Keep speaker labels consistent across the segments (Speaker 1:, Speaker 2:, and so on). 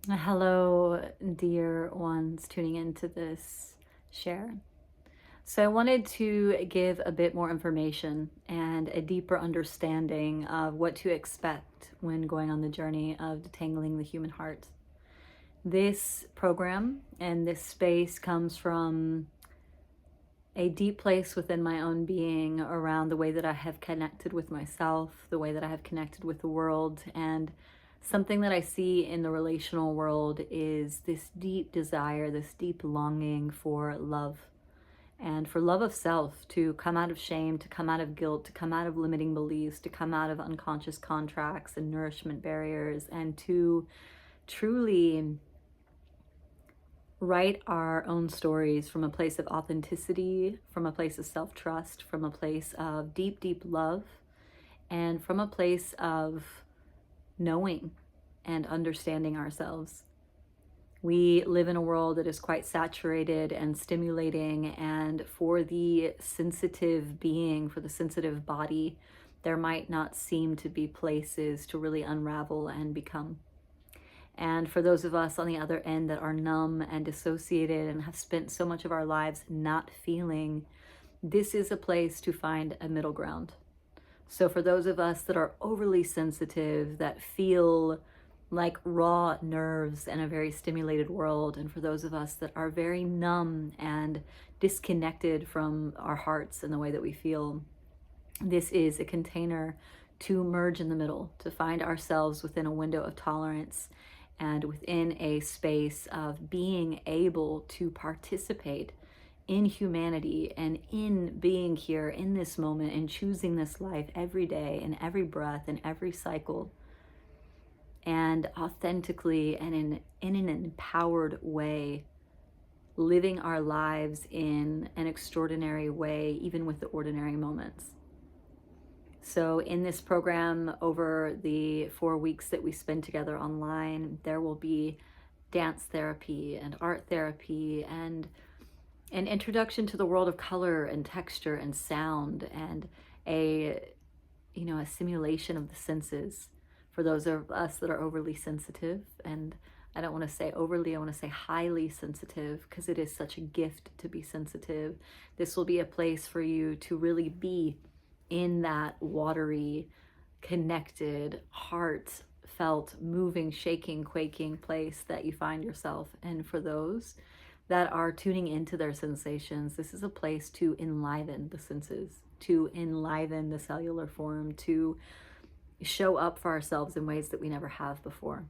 Speaker 1: Hello, dear ones tuning into this share. So, I wanted to give a bit more information and a deeper understanding of what to expect when going on the journey of detangling the human heart. This program and this space comes from a deep place within my own being around the way that I have connected with myself, the way that I have connected with the world, and something that I see in the relational world is this deep desire, this deep longing for love and for love of self, to come out of shame, to come out of guilt, to come out of limiting beliefs, to come out of unconscious contracts and nourishment barriers, and to truly write our own stories from a place of authenticity, from a place of self-trust, from a place of deep, deep love, and from a place of knowing and understanding ourselves. We live in a world that is quite saturated and stimulating, and for the sensitive being, for the sensitive body, there might not seem to be places to really unravel and become. And for those of us on the other end that are numb and dissociated and have spent so much of our lives not feeling, this is a place to find a middle ground. So for those of us that are overly sensitive, that feel like raw nerves in a very stimulated world, and for those of us that are very numb and disconnected from our hearts and the way that we feel, this is a container to merge in the middle, to find ourselves within a window of tolerance and within a space of being able to participate in humanity and in being here in this moment and choosing this life every day and every breath and every cycle, and authentically and in an empowered way, living our lives in an extraordinary way, even with the ordinary moments. So in this program, over the 4 weeks that we spend together online, there will be dance therapy and art therapy and an introduction to the world of color and texture and sound, and a simulation of the senses for those of us that are overly sensitive. And I don't want to say overly, I want to say highly sensitive, because it is such a gift to be sensitive. This will be a place for you to really be in that watery, connected, heartfelt, moving, shaking, quaking place that you find yourself. And for those that are tuning into their sensations, this is a place to enliven the senses, to enliven the cellular form, to show up for ourselves in ways that we never have before.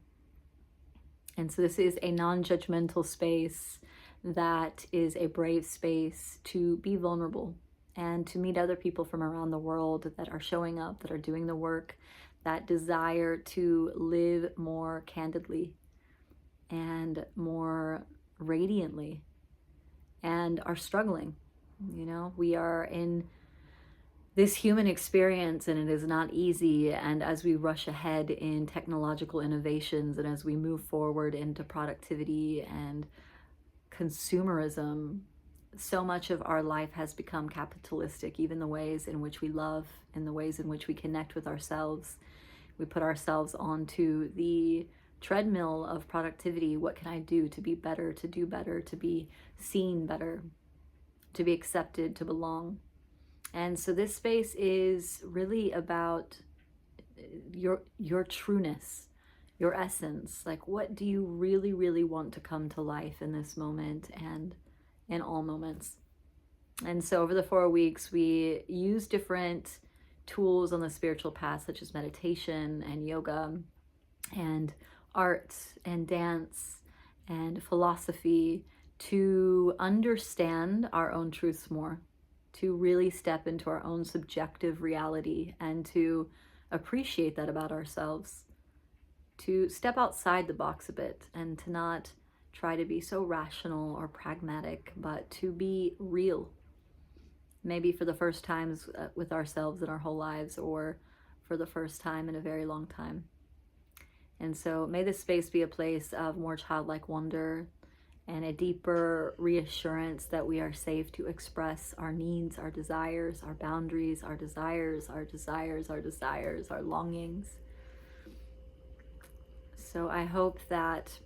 Speaker 1: And so this is a non-judgmental space that is a brave space to be vulnerable and to meet other people from around the world that are showing up, that are doing the work, that desire to live more candidly and more radiantly, and are struggling. We are in this human experience and it is not easy. And as we rush ahead in technological innovations and as we move forward into productivity and consumerism, so much of our life has become capitalistic, even the ways in which we love and the ways in which we connect with ourselves. We put ourselves onto the treadmill of productivity. What can I do to be better, to do better, to be seen better, to be accepted, to belong? And so this space is really about your trueness, your essence. Like, what do you really, really want to come to life in this moment and in all moments? And so over the 4 weeks, we use different tools on the spiritual path, such as meditation and yoga and art and dance and philosophy, to understand our own truths more, to really step into our own subjective reality and to appreciate that about ourselves, to step outside the box a bit and to not try to be so rational or pragmatic, but to be real, maybe for the first times with ourselves in our whole lives, or for the first time in a very long time. And so may this space be a place of more childlike wonder and a deeper reassurance that we are safe to express our needs, our desires, our boundaries, our desires, our desires, our desires, our longings. So I hope that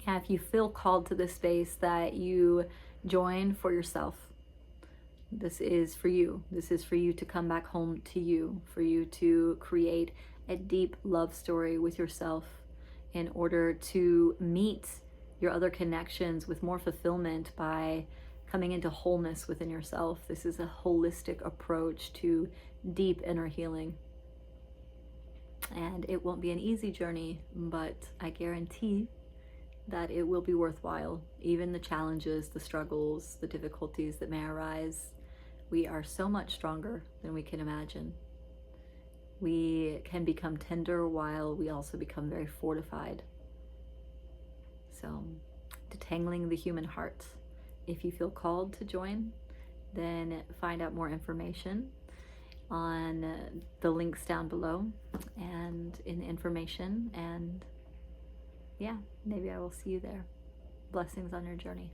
Speaker 1: Yeah, if you feel called to this space, that you join for yourself. This is for you. This is for you to come back home to you, for you to create a deep love story with yourself in order to meet your other connections with more fulfillment by coming into wholeness within yourself. This is a holistic approach to deep inner healing. And it won't be an easy journey, but I guarantee that it will be worthwhile. Even the challenges, the struggles, the difficulties that may arise, we are so much stronger than we can imagine. We can become tender while we also become very fortified. So, detangling the human heart. If you feel called to join, then find out more information on the links down below and in the information. And yeah, maybe I will see you there. Blessings on your journey.